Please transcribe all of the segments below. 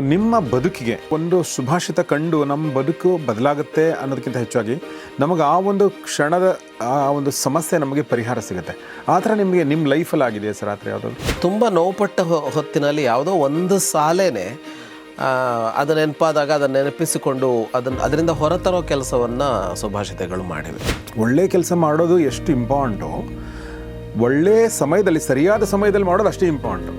ನಿಮ್ಮ ಬದುಕಿಗೆ ಒಂದು ಸುಭಾಷಿತ ಕಂಡು ನಮ್ಮ ಬದುಕು ಬದಲಾಗುತ್ತೆ ಅನ್ನೋದಕ್ಕಿಂತ ಹೆಚ್ಚಾಗಿ ನಮಗೆ ಆ ಒಂದು ಕ್ಷಣದ ಆ ಒಂದು ಸಮಸ್ಯೆ ನಮಗೆ ಪರಿಹಾರ ಸಿಗುತ್ತೆ. ಆ ಥರ ನಿಮಗೆ ನಿಮ್ಮ ಲೈಫಲ್ಲಿ ಆಗಿದೆ ಸರ್ ಆ ಥರ ಯಾವುದಾದ್ರು? ತುಂಬ ನೋವುಪಟ್ಟ ಹೊತ್ತಿನಲ್ಲಿ ಯಾವುದೋ ಒಂದು ಸಾಲೇನೆ ಅದು ನೆನಪಾದಾಗ ಅದನ್ನು ನೆನಪಿಸಿಕೊಂಡು ಅದರಿಂದ ಹೊರತರೋ ಕೆಲಸವನ್ನು ಸುಭಾಷಿತಗಳು ಮಾಡಿವೆ. ಒಳ್ಳೆ ಕೆಲಸ ಮಾಡೋದು ಎಷ್ಟು ಇಂಪಾರ್ಟೆಂಟು, ಒಳ್ಳೆಯ ಸಮಯದಲ್ಲಿ ಸರಿಯಾದ ಸಮಯದಲ್ಲಿ ಮಾಡೋದು ಅಷ್ಟೇ ಇಂಪಾರ್ಟೆಂಟು.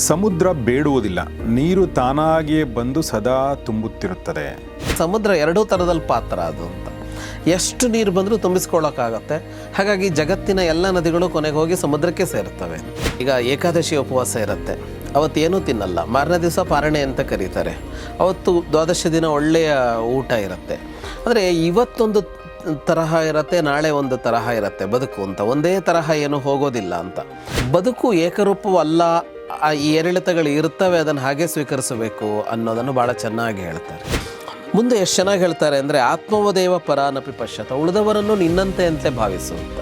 ಸಮುದ್ರ ಬೇಡುವುದಿಲ್ಲ, ನೀರು ತಾನಾಗಿಯೇ ಬಂದು ಸದಾ ತುಂಬುತ್ತಿರುತ್ತದೆ. ಸಮುದ್ರ ಎರಡೂ ಥರದಲ್ಲಿ ಪಾತ್ರ ಅದು ಅಂತ. ಎಷ್ಟು ನೀರು ಬಂದರೂ ತುಂಬಿಸ್ಕೊಳ್ಳೋಕ್ಕಾಗತ್ತೆ. ಹಾಗಾಗಿ ಜಗತ್ತಿನ ಎಲ್ಲ ನದಿಗಳು ಕೊನೆಗೆ ಹೋಗಿ ಸಮುದ್ರಕ್ಕೆ ಸೇರ್ತವೆ. ಈಗ ಏಕಾದಶಿ ಉಪವಾಸ ಇರುತ್ತೆ, ಅವತ್ತೇನೂ ತಿನ್ನಲ್ಲ, ಮಾರನೇ ದಿವಸ ಪಾರಣೆ ಅಂತ ಕರೀತಾರೆ. ಅವತ್ತು ದ್ವಾದಶಿ ದಿನ ಒಳ್ಳೆಯ ಊಟ ಇರುತ್ತೆ. ಅಂದರೆ ಇವತ್ತೊಂದು ತರಹ ಇರುತ್ತೆ, ನಾಳೆ ಒಂದು ತರಹ ಇರುತ್ತೆ ಬದುಕು ಅಂತ. ಒಂದೇ ತರಹ ಏನು ಹೋಗೋದಿಲ್ಲ ಅಂತ. ಬದುಕು ಏಕರೂಪವಲ್ಲ, ಈ ಏರಿಳಿತಗಳು ಇರ್ತವೆ, ಅದನ್ನು ಹಾಗೆ ಸ್ವೀಕರಿಸಬೇಕು ಅನ್ನೋದನ್ನು ಭಾಳ ಚೆನ್ನಾಗಿ ಹೇಳ್ತಾರೆ. ಮುಂದೆ ಎಷ್ಟು ಚೆನ್ನಾಗಿ ಹೇಳ್ತಾರೆ ಅಂದರೆ, ಆತ್ಮವದೇವ ಪರಾನಪಿ ಪಶ್ಯತ, ಉಳಿದವರನ್ನು ನಿನ್ನಂತೆ ಅಂತಲೇ ಭಾವಿಸು ಅಂತ.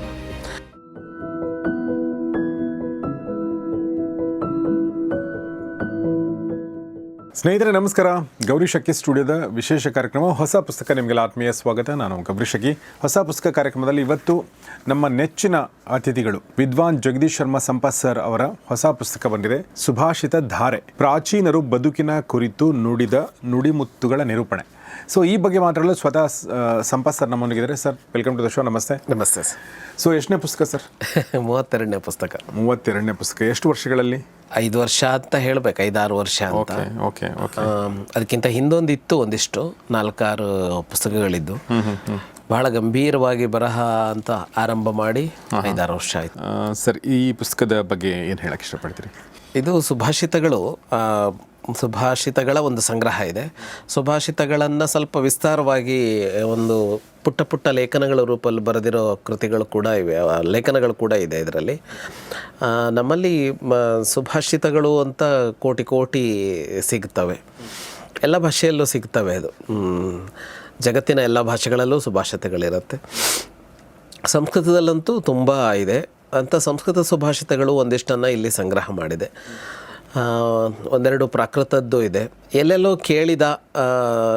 ಸ್ನೇಹಿತರೆ ನಮಸ್ಕಾರ. ಗೌರಿ ಶಕ್ಕಿ ಸ್ಟುಡಿಯೋದ ವಿಶೇಷ ಕಾರ್ಯಕ್ರಮ ಹೊಸ ಪುಸ್ತಕ ನಿಮಗೆಲ್ಲ ಆತ್ಮೀಯ ಸ್ವಾಗತ. ನಾನು ಗೌರಿ ಶಕ್ಕಿ. ಹೊಸ ಪುಸ್ತಕ ಕಾರ್ಯಕ್ರಮದಲ್ಲಿ ಇವತ್ತು ನಮ್ಮ ನೆಚ್ಚಿನ ಅತಿಥಿಗಳು ವಿದ್ವಾನ್ ಜಗದೀಶ್ ಶರ್ಮಾ ಸಂಪತ್ ಸರ್ ಅವರ ಹೊಸ ಪುಸ್ತಕ ಬಂದಿದೆ, ಸುಭಾಷಿತ ಧಾರೆ, ಪ್ರಾಚೀನರು ಬದುಕಿನ ಕುರಿತು ನುಡಿದ ನುಡಿಮುತ್ತುಗಳ ನಿರೂಪಣೆ. ಸೊ ಈ ಬಗ್ಗೆ ಮಾತಾಡಲು ಸ್ವತಃ ಸಂಪತ್ ಸರ್ ನಮ್ಮೊಂದಿಗಿದ್ದಾರೆ. Sir, welcome to the show. ನಮಸ್ತೆ. ನಮಸ್ತೆ ಸರ್. ಸೊ ಎಷ್ಟನೇ ಪುಸ್ತಕ ಸರ್? 32ನೇ ಪುಸ್ತಕ. 32ನೇ ಪುಸ್ತಕ. ಎಷ್ಟು ವರ್ಷಗಳಲ್ಲಿ? 5 ವರ್ಷ ಅಂತ ಹೇಳ್ಬೇಕು, 5-6 ವರ್ಷ ಅಂತ. ಓಕೆ. ಅದಕ್ಕಿಂತ ಹಿಂದೊಂದು ಇತ್ತು, ಒಂದಿಷ್ಟು 4-6 ಪುಸ್ತಕಗಳಿದ್ದು. ಬಹಳ ಗಂಭೀರವಾಗಿ ಬರಹ ಅಂತ ಆರಂಭ ಮಾಡಿ 5-6 ವರ್ಷ ಆಯಿತು. ಸರ್, ಈ ಪುಸ್ತಕದ ಬಗ್ಗೆ ಏನು ಹೇಳಕ್ಕೆ ಇಷ್ಟಪಡ್ತೀರಿ? ಇದು ಸುಭಾಷಿತಗಳ ಒಂದು ಸಂಗ್ರಹ ಇದೆ. ಸುಭಾಷಿತಗಳನ್ನು ಸ್ವಲ್ಪ ವಿಸ್ತಾರವಾಗಿ ಒಂದು ಪುಟ್ಟ ಪುಟ್ಟ ಲೇಖನಗಳ ರೂಪದಲ್ಲಿ ಬರೆದಿರೋ ಕೃತಿಗಳು ಕೂಡ ಇವೆ, ಲೇಖನಗಳು ಕೂಡ ಇದೆ ಇದರಲ್ಲಿ. ನಮ್ಮಲ್ಲಿ ಸುಭಾಷಿತಗಳು ಅಂತ ಕೋಟಿ ಸಿಗ್ತವೆ, ಎಲ್ಲ ಭಾಷೆಯಲ್ಲೂ ಸಿಗ್ತವೆ. ಅದು ಜಗತ್ತಿನ ಎಲ್ಲ ಭಾಷೆಗಳಲ್ಲೂ ಸುಭಾಷಿತಗಳಿರುತ್ತೆ. ಸಂಸ್ಕೃತದಲ್ಲಂತೂ ತುಂಬ ಇದೆ. ಅಂಥ ಸಂಸ್ಕೃತ ಸುಭಾಷಿತಗಳು ಒಂದಿಷ್ಟನ್ನು ಇಲ್ಲಿ ಸಂಗ್ರಹ ಮಾಡಿದೆ. ಒಂದೆರಡು ಪ್ರಾಕೃತದ್ದು ಇದೆ. ಎಲ್ಲೆಲ್ಲೋ ಕೇಳಿದ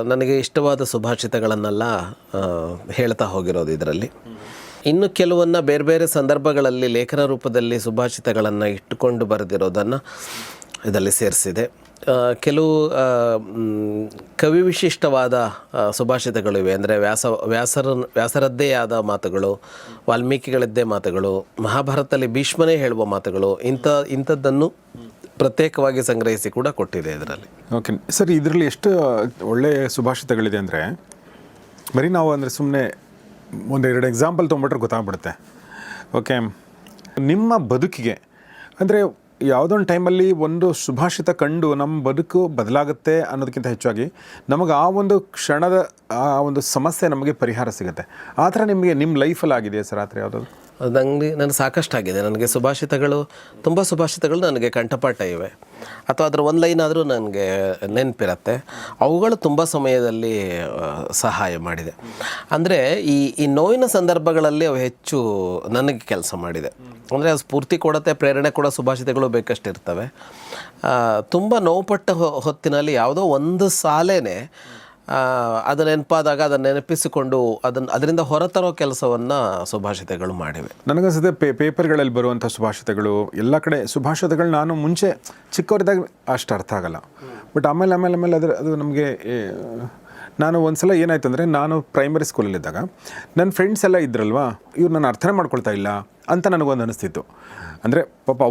ನನಗೆ ಇಷ್ಟವಾದ ಸುಭಾಷಿತಗಳನ್ನೆಲ್ಲ ಹೇಳ್ತಾ ಹೋಗಿರೋದು ಇದರಲ್ಲಿ. ಇನ್ನು ಕೆಲವನ್ನು ಬೇರೆ ಬೇರೆ ಸಂದರ್ಭಗಳಲ್ಲಿ ಲೇಖನ ರೂಪದಲ್ಲಿ ಸುಭಾಷಿತಗಳನ್ನು ಇಟ್ಟುಕೊಂಡು ಬರೆದಿರೋದನ್ನು ಇದರಲ್ಲಿ ಸೇರಿಸಿದೆ. ಕೆಲವು ಕವಿ ವಿಶಿಷ್ಟವಾದ ಸುಭಾಷಿತಗಳಿವೆ. ಅಂದರೆ ವ್ಯಾಸರದ್ದೇ ಆದ ಮಾತುಗಳು, ವಾಲ್ಮೀಕಿಗಳದ್ದೇ ಮಾತುಗಳು, ಮಹಾಭಾರತದಲ್ಲಿ ಭೀಷ್ಮನೇ ಹೇಳುವ ಮಾತುಗಳು, ಇಂಥದ್ದನ್ನು ಪ್ರತ್ಯೇಕವಾಗಿ ಸಂಗ್ರಹಿಸಿ ಕೂಡ ಕೊಟ್ಟಿದೆ ಇದರಲ್ಲಿ. ಓಕೆ ಸರ್, ಇದರಲ್ಲಿ ಎಷ್ಟು ಒಳ್ಳೆಯ ಸುಭಾಷಿತಗಳಿದೆ ಅಂದರೆ, ಬರೀ ನಾವು ಅಂದರೆ ಸುಮ್ಮನೆ ಒಂದೆರಡು ಎಕ್ಸಾಂಪಲ್ ತೊಗೊಂಬಿಟ್ರೆ ಗೊತ್ತಾಗ್ಬಿಡುತ್ತೆ. ಓಕೆ, ನಿಮ್ಮ ಬದುಕಿಗೆ ಅಂದರೆ ಯಾವುದೊಂದು ಟೈಮಲ್ಲಿ ಒಂದು ಸುಭಾಷಿತ ಕಂಡು ನಮ್ಮ ಬದುಕು ಬದಲಾಗುತ್ತೆ ಅನ್ನೋದಕ್ಕಿಂತ ಹೆಚ್ಚಾಗಿ ನಮಗೆ ಆ ಒಂದು ಕ್ಷಣದ ಆ ಒಂದು ಸಮಸ್ಯೆ ನಮಗೆ ಪರಿಹಾರ ಸಿಗುತ್ತೆ. ಆ ಥರ ನಿಮಗೆ ನಿಮ್ಮ ಲೈಫಲ್ಲಿ ಆಗಿದೆಯಾ ಸರ್ ಆ ಥರ ಯಾವುದಾದ್ರು? ನನಗೆ ಸಾಕಷ್ಟಾಗಿದೆ. ನನಗೆ ತುಂಬ ಸುಭಾಷಿತಗಳು ನನಗೆ ಕಂಠಪಾಠ ಇವೆ, ಅಥವಾ ಅದರ ಒಂದು ಲೈನ್ ಆದರೂ ನನಗೆ ನೆನಪಿರುತ್ತೆ. ಅವುಗಳು ತುಂಬ ಸಮಯದಲ್ಲಿ ಸಹಾಯ ಮಾಡಿದೆ. ಅಂದರೆ ಈ ನೋವಿನ ಸಂದರ್ಭಗಳಲ್ಲಿ ಅವು ಹೆಚ್ಚು ನನಗೆ ಕೆಲಸ ಮಾಡಿದೆ. ಅಂದರೆ ಅದು ಸ್ಫೂರ್ತಿ ಕೊಡುತ್ತೆ, ಪ್ರೇರಣೆ ಕೂಡ ಸುಭಾಷಿತಗಳು ಬೇಕಷ್ಟಿರ್ತವೆ. ತುಂಬ ನೋವುಪಟ್ಟ ಹೊತ್ತಿನಲ್ಲಿ ಯಾವುದೋ ಒಂದು ಸಾಲೇನೆ ಅದು ನೆನಪಾದಾಗ ಅದನ್ನು ನೆನಪಿಸಿಕೊಂಡು ಅದರಿಂದ ಹೊರತರೋ ಕೆಲಸವನ್ನು ಸುಭಾಷಿತಗಳು ಮಾಡಿವೆ. ನನಗನ್ಸುತ್ತೆ ಪೇಪರ್ಗಳಲ್ಲಿ ಬರುವಂಥ ಸುಭಾಷಿತಗಳು ಎಲ್ಲ ಕಡೆ ಸುಭಾಷಿತಗಳು ನಾನು ಮುಂಚೆ ಚಿಕ್ಕವರಿದ್ದಾಗ ಅಷ್ಟು ಅರ್ಥ ಆಗಲ್ಲ. ಬಟ್ ಆಮೇಲೆ ಅದು ನಮಗೆ ನಾನು ಒಂದು ಸಲ ಏನಾಯ್ತು ಅಂದರೆ, ನಾನು ಪ್ರೈಮರಿ ಸ್ಕೂಲಲ್ಲಿದ್ದಾಗ ನನ್ನ ಫ್ರೆಂಡ್ಸ್ ಎಲ್ಲ ಇದ್ರಲ್ವಾ, ಇವ್ರು ನಾನು ಅರ್ಥನೇ ಮಾಡ್ಕೊಳ್ತಾ ಇಲ್ಲ ಅಂತ ನನಗೊಂದು ಅನಿಸ್ತಿತ್ತು. ಅಂದರೆ ಪಾಪ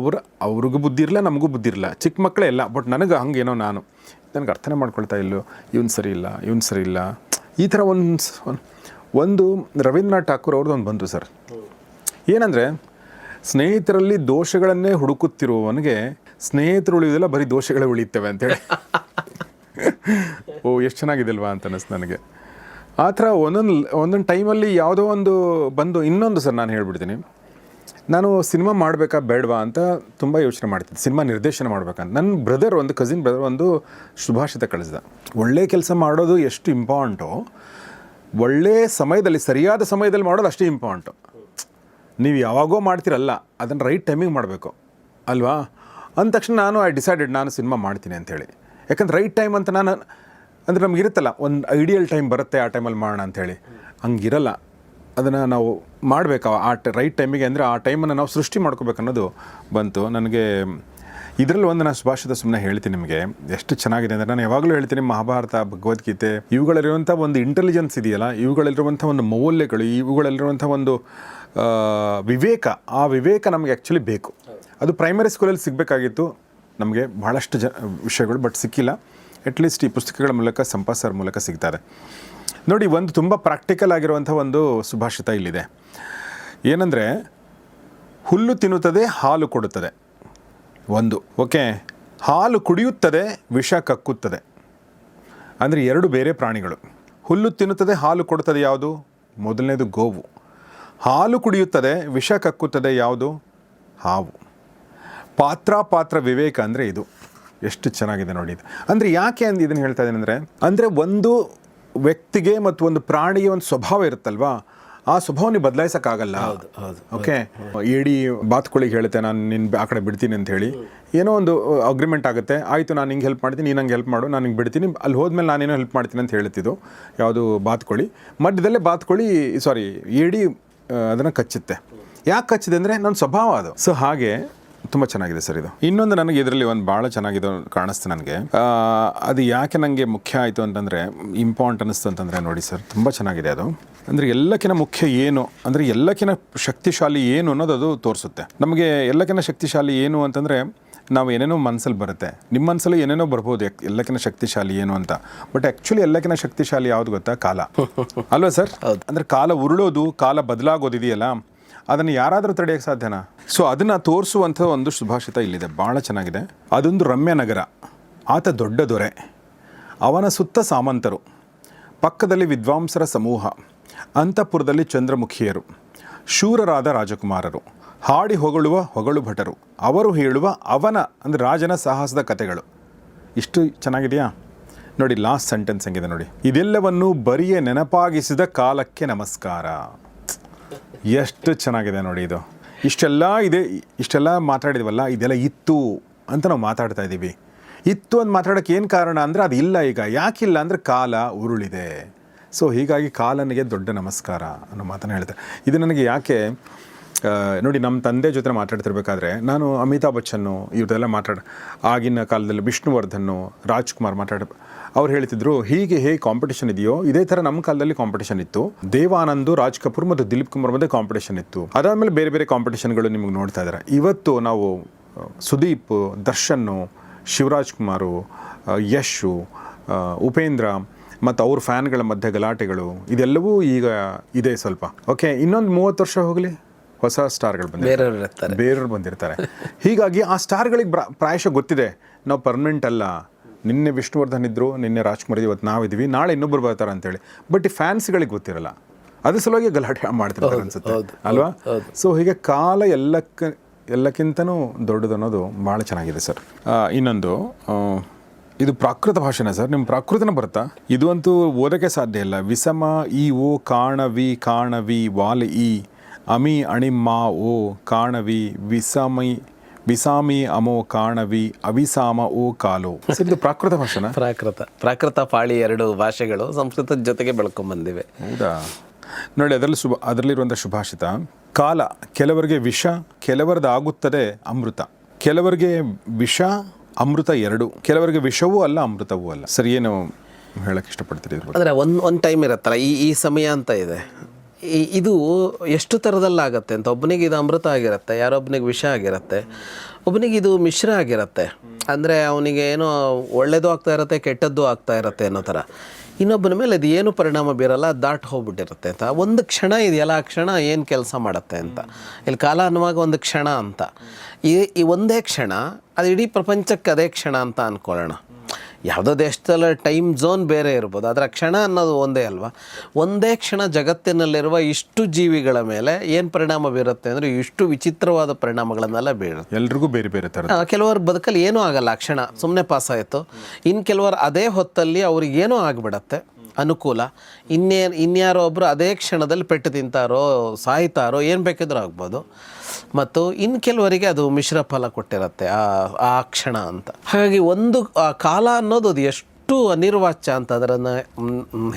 ಅವ್ರಿಗೂ ಬುದ್ಧಿ ಇರಲ್ಲ, ನಮಗೂ ಬುದ್ಧಿ ಇರಲ್ಲ, ಚಿಕ್ಕ ಮಕ್ಕಳೇ ಎಲ್ಲ. ಬಟ್ ನನಗೆ ಹಂಗೇನೋ ನನಗೆ ಅರ್ಥನೇ ಮಾಡ್ಕೊಳ್ತಾ ಇಲ್ಲೋ, ಇವನು ಸರಿ ಇಲ್ಲ ಈ ಥರ ಒಂದು ರವೀಂದ್ರನಾಥ್ ಠಾಕೂರ್ ಅವ್ರದ್ದೊಂದು ಬಂತು ಸರ್. ಏನಂದರೆ, ಸ್ನೇಹಿತರಲ್ಲಿ ದೋಷಗಳನ್ನೇ ಹುಡುಕುತ್ತಿರುವವನಿಗೆ ಸ್ನೇಹಿತರು ಉಳಿಯೋದಿಲ್ಲ, ಬರೀ ದೋಷಗಳೇ ಉಳಿಯುತ್ತವೆ ಅಂತೇಳಿ. ಓ, ಎಷ್ಟು ಚೆನ್ನಾಗಿದೆ ಅಲ್ವಾ ಅಂತ ಅನ್ನಿಸ್ತು ನನಗೆ. ಆ ಥರ ಒಂದೊಂದು ಟೈಮಲ್ಲಿ ಯಾವುದೋ ಒಂದು ಬಂದು. ಇನ್ನೊಂದು ಸರ್ ನಾನು ಹೇಳ್ಬಿಡ್ತೀನಿ, ನಾನು ಸಿನಿಮಾ ಮಾಡಬೇಕಾ ಬೇಡವಾ ಅಂತ ತುಂಬ ಯೋಚನೆ ಮಾಡ್ತಿದ್ದೆ, ಸಿನಿಮಾ ನಿರ್ದೇಶನ ಮಾಡ್ಬೇಕಂತ. ನನ್ನ ಕಸಿನ್ ಬ್ರದರ್ ಒಂದು ಸುಭಾಷಿತ ಕಳಿಸ್ದ, ಒಳ್ಳೆ ಕೆಲಸ ಮಾಡೋದು ಎಷ್ಟು ಇಂಪಾರ್ಟೆಂಟು, ಒಳ್ಳೆಯ ಸಮಯದಲ್ಲಿ ಸರಿಯಾದ ಸಮಯದಲ್ಲಿ ಮಾಡೋದು ಅಷ್ಟೇ ಇಂಪಾರ್ಟೆಂಟು. ನೀವು ಯಾವಾಗೋ ಮಾಡ್ತಿರಲ್ಲ, ಅದನ್ನು ರೈಟ್ ಟೈಮಿಗೆ ಮಾಡಬೇಕು ಅಲ್ವಾ. ಅಂದ ತಕ್ಷಣ ನಾನು ಡಿಸೈಡೆಡ್ ನಾನು ಸಿನಿಮಾ ಮಾಡ್ತೀನಿ ಅಂಥೇಳಿ. ಯಾಕಂದ್ರೆ ರೈಟ್ ಟೈಮ್ ಅಂತ ನಾನು ಅಂದರೆ ನಮ್ಗೆ ಇರುತ್ತಲ್ಲ ಒಂದು ಐಡಿಯಲ್ ಟೈಮ್ ಬರುತ್ತೆ ಆ ಟೈಮಲ್ಲಿ ಮಾಡೋಣ ಅಂಥೇಳಿ, ಹಂಗಿರಲ್ಲ. ಅದನ್ನು ನಾವು ಮಾಡಬೇಕು ರೈಟ್ ಟೈಮಿಗೆ. ಅಂದರೆ ಆ ಟೈಮನ್ನು ನಾವು ಸೃಷ್ಟಿ ಮಾಡ್ಕೋಬೇಕು ಅನ್ನೋದು ಬಂತು ನನಗೆ. ಇದರಲ್ಲಿ ಒಂದು ನಾನು ಸುಭಾಷಿತ ಸುಮ್ಮನೆ ಹೇಳ್ತೀನಿ ನಿಮಗೆ, ಎಷ್ಟು ಚೆನ್ನಾಗಿದೆ ಅಂದರೆ, ನಾನು ಯಾವಾಗಲೂ ಹೇಳ್ತೀನಿ ಮಹಾಭಾರತ, ಭಗವದ್ಗೀತೆ ಇವುಗಳಲ್ಲಿರುವಂಥ ಒಂದು ಇಂಟೆಲಿಜೆನ್ಸ್ ಇದೆಯಲ್ಲ, ಇವುಗಳಲ್ಲಿರುವಂಥ ಒಂದು ಮೌಲ್ಯಗಳು, ಇವುಗಳಲ್ಲಿರುವಂಥ ಒಂದು ವಿವೇಕ, ಆ ವಿವೇಕ ನಮಗೆ ಆ್ಯಕ್ಚುಲಿ ಬೇಕು. ಅದು ಪ್ರೈಮರಿ ಸ್ಕೂಲಲ್ಲಿ ಸಿಗಬೇಕಾಗಿತ್ತು ನಮಗೆ ಭಾಳಷ್ಟು ವಿಷಯಗಳು, ಬಟ್ ಸಿಕ್ಕಿಲ್ಲ. ಅಟ್ಲೀಸ್ಟ್ ಈ ಪುಸ್ತಕಗಳ ಮೂಲಕ, ಸಂಪತ್ ಸರ್ ಮೂಲಕ ಸಿಗ್ತಾರೆ. ನೋಡಿ, ಒಂದು ತುಂಬ ಪ್ರಾಕ್ಟಿಕಲ್ ಆಗಿರುವಂಥ ಒಂದು ಸುಭಾಷಿತ ಇಲ್ಲಿದೆ. ಏನಂದರೆ, ಹುಲ್ಲು ತಿನ್ನುತ್ತದೆ, ಹಾಲು ಕೊಡುತ್ತದೆ. ಒಂದು ಓಕೆ, ಹಾಲು ಕುಡಿಯುತ್ತದೆ, ವಿಷ ಕಕ್ಕುತ್ತದೆ. ಅಂದರೆ ಎರಡು ಬೇರೆ ಪ್ರಾಣಿಗಳು. ಹುಲ್ಲು ತಿನ್ನುತ್ತದೆ, ಹಾಲು ಕೊಡುತ್ತದೆ ಯಾವುದು? ಮೊದಲನೇದು ಗೋವು. ಹಾಲು ಕುಡಿಯುತ್ತದೆ, ವಿಷ ಕಕ್ಕುತ್ತದೆ ಯಾವುದು? ಹಾವು. ಪಾತ್ರ ವಿವೇಕ ಅಂದರೆ ಇದು. ಎಷ್ಟು ಚೆನ್ನಾಗಿದೆ ನೋಡಿ ಇದು. ಅಂದರೆ ಯಾಕೆ ಅಂದು ಇದನ್ನು ಹೇಳ್ತಾ ಇದ್ದೇನೆ ಅಂದರೆ ಒಂದು ವ್ಯಕ್ತಿಗೆ ಮತ್ತು ಒಂದು ಪ್ರಾಣಿಗೆ ಒಂದು ಸ್ವಭಾವ ಇರುತ್ತಲ್ವಾ, ಆ ಸ್ವಭಾವನ ಬದಲಾಯಿಸೋಕ್ಕಾಗಲ್ಲ. ಓಕೆ, ಏಡಿ ಬಾತುಕೋಳಿಗೆ ಹೇಳುತ್ತೆ ನಾನು ನಿನ್ನ ಆ ಕಡೆ ಬಿಡ್ತೀನಿ ಅಂತ ಹೇಳಿ, ಏನೋ ಒಂದು ಅಗ್ರಿಮೆಂಟ್ ಆಗುತ್ತೆ, ಆಯಿತು ನಾನು ಹಿಂಗೆ ಹೆಲ್ಪ್ ಮಾಡ್ತೀನಿ, ನೀನು ನಂಗೆ ಹೆಲ್ಪ್ ಮಾಡು, ನಾನು ಹಿಂಗೆ ಬಿಡ್ತೀನಿ, ಅಲ್ಲಿ ಹೋದ್ಮೇಲೆ ನಾನೇನೋ ಹೆಲ್ಪ್ ಮಾಡ್ತೀನಿ ಅಂತ ಹೇಳ್ತಿದ್ದು ಯಾವುದು ಬಾತುಕೋಳಿ. ಮಧ್ಯದಲ್ಲೇ ಏಡಿ ಅದನ್ನು ಕಚ್ಚುತ್ತೆ. ಯಾಕೆ ಕಚ್ಚಿದೆ ಅಂದರೆ ನನ್ನ ಸ್ವಭಾವ ಅದು. ಸೊ ಹಾಗೆ ತುಂಬ ಚೆನ್ನಾಗಿದೆ ಸರ್ ಇದು. ಇನ್ನೊಂದು ನನಗೆ ಇದರಲ್ಲಿ ಒಂದು ಭಾಳ ಚೆನ್ನಾಗಿದೆ ಕಾಣಿಸ್ತು ನನಗೆ. ಅದು ಯಾಕೆ ನನಗೆ ಮುಖ್ಯ ಆಯಿತು ಅಂತಂದರೆ, ಇಂಪಾರ್ಟೆಂಟ್ ಅನ್ನಿಸ್ತು ಅಂತಂದರೆ, ನೋಡಿ ಸರ್ ತುಂಬ ಚೆನ್ನಾಗಿದೆ ಅದು. ಅಂದರೆ ಎಲ್ಲಕ್ಕಿಂತ ಮುಖ್ಯ ಏನು ಅಂದರೆ, ಎಲ್ಲಕ್ಕಿಂತ ಶಕ್ತಿಶಾಲಿ ಏನು ಅನ್ನೋದು ಅದು ತೋರಿಸುತ್ತೆ ನಮಗೆ. ಎಲ್ಲಕ್ಕಿಂತ ಶಕ್ತಿಶಾಲಿ ಏನು ಅಂತಂದರೆ, ನಾವು ಏನೇನೋ ಮನಸ್ಸಲ್ಲಿ ಬರುತ್ತೆ, ನಿಮ್ಮ ಮನಸ್ಸಲ್ಲಿ ಏನೇನೋ ಬರ್ಬೋದು ಎಲ್ಲಕ್ಕಿಂತ ಶಕ್ತಿಶಾಲಿ ಏನು ಅಂತ. ಬಟ್ ಆ್ಯಕ್ಚುಲಿ ಎಲ್ಲಕ್ಕಿಂತ ಶಕ್ತಿಶಾಲಿ ಯಾವುದು ಗೊತ್ತಾ? ಕಾಲ ಅಲ್ವಾ ಸರ್? ಅಂದರೆ ಕಾಲ ಉರುಳೋದು, ಕಾಲ ಬದಲಾಗೋದಿದೆಯಲ್ಲ, ಅದನ್ನು ಯಾರಾದರೂ ತಡೆಯೋಕ್ಕೆ ಸಾಧ್ಯನಾ? ಸೊ ಅದನ್ನು ತೋರಿಸುವಂಥ ಒಂದು ಸುಭಾಷಿತ ಇಲ್ಲಿದೆ, ಭಾಳ ಚೆನ್ನಾಗಿದೆ. ಅದೊಂದು ರಮ್ಯ ನಗರ, ಆತ ದೊಡ್ಡ ದೊರೆ, ಅವನ ಸುತ್ತ ಸಾಮಂತರು, ಪಕ್ಕದಲ್ಲಿ ವಿದ್ವಾಂಸರ ಸಮೂಹ, ಅಂತಃಪುರದಲ್ಲಿ ಚಂದ್ರಮುಖಿಯರು, ಶೂರರಾದ ರಾಜಕುಮಾರರು, ಹಾಡಿ ಹೊಗಳುವ ಹೊಗಳು ಭಟರು, ಅವರು ಹೇಳುವ ಅವನ ಅಂದರೆ ರಾಜನ ಸಾಹಸದ ಕಥೆಗಳು. ಇಷ್ಟು ಚೆನ್ನಾಗಿದೆಯಾ ನೋಡಿ. ಲಾಸ್ಟ್ ಸೆಂಟೆನ್ಸ್ ಹೆಂಗಿದೆ ನೋಡಿ, ಇದೆಲ್ಲವನ್ನು ಬರಿಯ ನೆನಪಾಗಿಸಿದ ಕಾಲಕ್ಕೆ ನಮಸ್ಕಾರ. ಎಷ್ಟು ಚೆನ್ನಾಗಿದೆ ನೋಡಿ ಇದು. ಇಷ್ಟೆಲ್ಲ ಇದೆ, ಇಷ್ಟೆಲ್ಲ ಮಾತಾಡಿದ್ವಲ್ಲ, ಇದೆಲ್ಲ ಇತ್ತು ಅಂತ ನಾವು ಮಾತಾಡ್ತಾ ಇದ್ದೀವಿ. ಇತ್ತು ಅಂತ ಮಾತಾಡೋಕ್ಕೆ ಏನು ಕಾರಣ ಅಂದರೆ, ಅದು ಇಲ್ಲ ಈಗ. ಯಾಕಿಲ್ಲ ಅಂದರೆ ಕಾಲ ಉರುಳಿದೆ. ಸೊ ಹೀಗಾಗಿ ಕಾಲನಿಗೆ ದೊಡ್ಡ ನಮಸ್ಕಾರ ಅನ್ನೋ ಮಾತನ್ನು ಹೇಳ್ತಾರೆ. ಇದು ನನಗೆ ಯಾಕೆ ನೋಡಿ, ನಮ್ಮ ತಂದೆ ಜೊತೆ ಮಾತಾಡ್ತಿರ್ಬೇಕಾದ್ರೆ ನಾನು ಅಮಿತಾಬ್ ಬಚ್ಚನ್ನು ಇವ್ರದೆಲ್ಲ ಆಗಿನ ಕಾಲದಲ್ಲಿ ವಿಷ್ಣುವರ್ಧನ್ನು, ರಾಜ್ಕುಮಾರ್ ಅವ್ರು ಹೇಳ್ತಿದ್ರು, ಹೇಗೆ ಕಾಂಪಿಟೇಷನ್ ಇದೆಯೋ ಇದೇ ಥರ ನಮ್ಮ ಕಾಲದಲ್ಲಿ ಕಾಂಪಿಟೇಷನ್ ಇತ್ತು. ದೇವಾನಂದ್, ರಾಜ್ ಕಪೂರ್ ಮತ್ತು ದಿಲೀಪ್ ಕುಮಾರ್ ಮಧ್ಯೆ ಕಾಂಪಿಟೇಷನ್ ಇತ್ತು. ಅದಾದಮೇಲೆ ಬೇರೆ ಬೇರೆ ಕಾಂಪಿಟೇಷನ್ಗಳು ನಿಮಗೆ ನೋಡ್ತಾ ಇದ್ದಾರೆ. ಇವತ್ತು ನಾವು ಸುದೀಪ್, ದರ್ಶನ್ನು, ಶಿವರಾಜ್ ಕುಮಾರು, ಯಶು, ಉಪೇಂದ್ರ ಮತ್ತು ಅವ್ರ ಫ್ಯಾನ್ಗಳ ಮಧ್ಯೆ ಗಲಾಟೆಗಳು, ಇದೆಲ್ಲವೂ ಈಗ ಇದೆ ಸ್ವಲ್ಪ. ಓಕೆ, ಇನ್ನೊಂದು 30 ವರ್ಷ ಹೋಗಲಿ, ಹೊಸ ಸ್ಟಾರ್ಗಳು ಬೇರೆಯವ್ರು ಬಂದಿರ್ತಾರೆ. ಹೀಗಾಗಿ ಆ ಸ್ಟಾರ್ಗಳಿಗೆ ಪ್ರಾಯಶಃ ಗೊತ್ತಿದೆ, ನಾವು ಪರ್ಮನೆಂಟ್ ಅಲ್ಲ. ನಿನ್ನೆ ವಿಷ್ಣುವರ್ಧನ್ ಇದ್ದರು, ನಿನ್ನೆ ರಾಜ್ಕುಮಾರ್, ಇವತ್ತು ನಾವಿದ್ದೀವಿ, ನಾಳೆ ಇನ್ನೊಬ್ಬರು ಬರ್ತಾರೆ ಅಂತೇಳಿ. ಬಟ್ ಈ ಫ್ಯಾನ್ಸ್ಗಳಿಗೆ ಗೊತ್ತಿರಲ್ಲ, ಅದ್ರ ಸಲುವಾಗಿ ಗಲಾಟೆ ಮಾಡ್ತಿರ್ತಾರೆ ಅನ್ಸುತ್ತೆ ಅಲ್ವಾ? ಸೊ ಹೀಗೆ ಕಾಲ ಎಲ್ಲಕ್ಕಿಂತನೂ ದೊಡ್ಡದು ಅನ್ನೋದು ಭಾಳ ಚೆನ್ನಾಗಿದೆ ಸರ್. ಇನ್ನೊಂದು, ಇದು ಪ್ರಾಕೃತ ಭಾಷೆನ ಸರ್? ನಿಮ್ಮ ಪ್ರಾಕೃತನ ಬರುತ್ತಾ? ಇದು ಅಂತೂ ಓದೋಕ್ಕೆ ಸಾಧ್ಯ ಇಲ್ಲ. ವಿಸಮ ಈ ಓ ಕಾಣವಿ ವಾಲ್ ಈ ಅಮಿ ಅಣಿಮ್ಮ ಓ ಕಾಣವಿ ವಿಸಾಮಿ ಅಮೋ ಕಾಣವಿ ಅವಿಸಾಮ ಓ ಕಾಲೋ. ಇದು ಪ್ರಾಕೃತ ಭಾಷೆನ? ಪ್ರಾಕೃತ ಪಾಳಿ 2 ಭಾಷೆಗಳು ಸಂಸ್ಕೃತದ ಜೊತೆಗೆ ಬೆಳ್ಕೊಂಡ್ಬಂದಿವೆ. ಹೌದಾ? ನೋಡಿ, ಅದರಲ್ಲಿರುವಂಥ ಸುಭಾಷಿತ, ಕಾಲ ಕೆಲವರಿಗೆ ವಿಷ, ಕೆಲವರದಾಗುತ್ತದೆ ಅಮೃತ. ಕೆಲವರಿಗೆ ವಿಷ, ಅಮೃತ 2. ಕೆಲವರಿಗೆ ವಿಷವೂ ಅಲ್ಲ, ಅಮೃತವೂ ಅಲ್ಲ. ಸರಿ, ಏನು ಹೇಳಕ್ಕೆ ಇಷ್ಟಪಡ್ತೀರಿ? ಅಂದರೆ ಒಂದು ಟೈಮ್ ಇರುತ್ತಲ್ಲ, ಈ ಸಮಯ ಅಂತ ಇದೆ, ಇದು ಎಷ್ಟು ಥರದಲ್ಲಾಗತ್ತೆ ಅಂತ. ಒಬ್ಬನಿಗೆ ಇದು ಅಮೃತ ಆಗಿರುತ್ತೆ, ಯಾರೊಬ್ಬನಿಗೆ ವಿಷ ಆಗಿರುತ್ತೆ, ಒಬ್ಬನಿಗೆ ಇದು ಮಿಶ್ರ ಆಗಿರುತ್ತೆ. ಅಂದರೆ ಅವನಿಗೆ ಏನೋ ಒಳ್ಳೆಯದು ಆಗ್ತಾ ಇರುತ್ತೆ, ಕೆಟ್ಟದ್ದು ಆಗ್ತಾ ಇರುತ್ತೆ ಅನ್ನೋ ಥರ. ಇನ್ನೊಬ್ಬನ ಮೇಲೆ ಅದು ಏನು ಪರಿಣಾಮ ಬೀರಲ್ಲ, ದಾಟ್ ಹೋಗ್ಬಿಟ್ಟಿರುತ್ತೆ ಅಂತ. ಒಂದು ಕ್ಷಣ ಇದೆಯಲ್ಲ, ಆ ಕ್ಷಣ ಏನು ಕೆಲಸ ಮಾಡುತ್ತೆ ಅಂತ. ಇಲ್ಲಿ ಕಾಲ ಅನ್ನುವಾಗ ಒಂದು ಕ್ಷಣ ಅಂತ, ಈ ಒಂದೇ ಕ್ಷಣ, ಅದು ಇಡೀ ಪ್ರಪಂಚಕ್ಕೆ ಅದೇ ಕ್ಷಣ ಅಂತ ಅಂದ್ಕೊಳ್ಳೋಣ. ಯಾವುದೋ ದೇಶದಲ್ಲ ಟೈಮ್ ಝೋನ್ ಬೇರೆ ಇರ್ಬೋದು, ಅದರ ಕ್ಷಣ ಅನ್ನೋದು ಒಂದೇ ಅಲ್ವಾ. ಒಂದೇ ಕ್ಷಣ ಜಗತ್ತಿನಲ್ಲಿರುವ ಇಷ್ಟು ಜೀವಿಗಳ ಮೇಲೆ ಏನು ಪರಿಣಾಮ ಬೀರುತ್ತೆ ಅಂದರೆ, ಇಷ್ಟು ವಿಚಿತ್ರವಾದ ಪರಿಣಾಮಗಳನ್ನೆಲ್ಲ ಬೀರುತ್ತೆ. ಎಲ್ರಿಗೂ ಬೇರೆ ಬೇರೆ ಥರ. ಕೆಲವರು ಬದುಕಲ್ಲಿ ಏನೂ ಆಗಲ್ಲ, ಆ ಕ್ಷಣ ಸುಮ್ಮನೆ ಪಾಸ್ ಆಯಿತು. ಇನ್ನು ಕೆಲವರು ಅದೇ ಹೊತ್ತಲ್ಲಿ ಅವ್ರಿಗೆ ಏನೂ ಆಗಿಬಿಡತ್ತೆ. ಅನುಕೂಲ. ಇನ್ಯಾರೋ ಒಬ್ಬರು ಅದೇ ಕ್ಷಣದಲ್ಲಿ ಪೆಟ್ಟು ತಿಂತಾರೋ ಸಾಯ್ತಾರೋ ಏನು ಬೇಕಿದ್ರೂ ಆಗ್ಬೋದು. ಮತ್ತು ಇನ್ನು ಕೆಲವರಿಗೆ ಅದು ಮಿಶ್ರ ಫಲ ಕೊಟ್ಟಿರುತ್ತೆ ಆ ಕ್ಷಣ ಅಂತ. ಹಾಗಾಗಿ ಒಂದು ಕಾಲ ಅನ್ನೋದು ಅದು ಎಷ್ಟು ಅನಿರ್ವಾಚ್ಯ ಅಂತ ಅದನ್ನು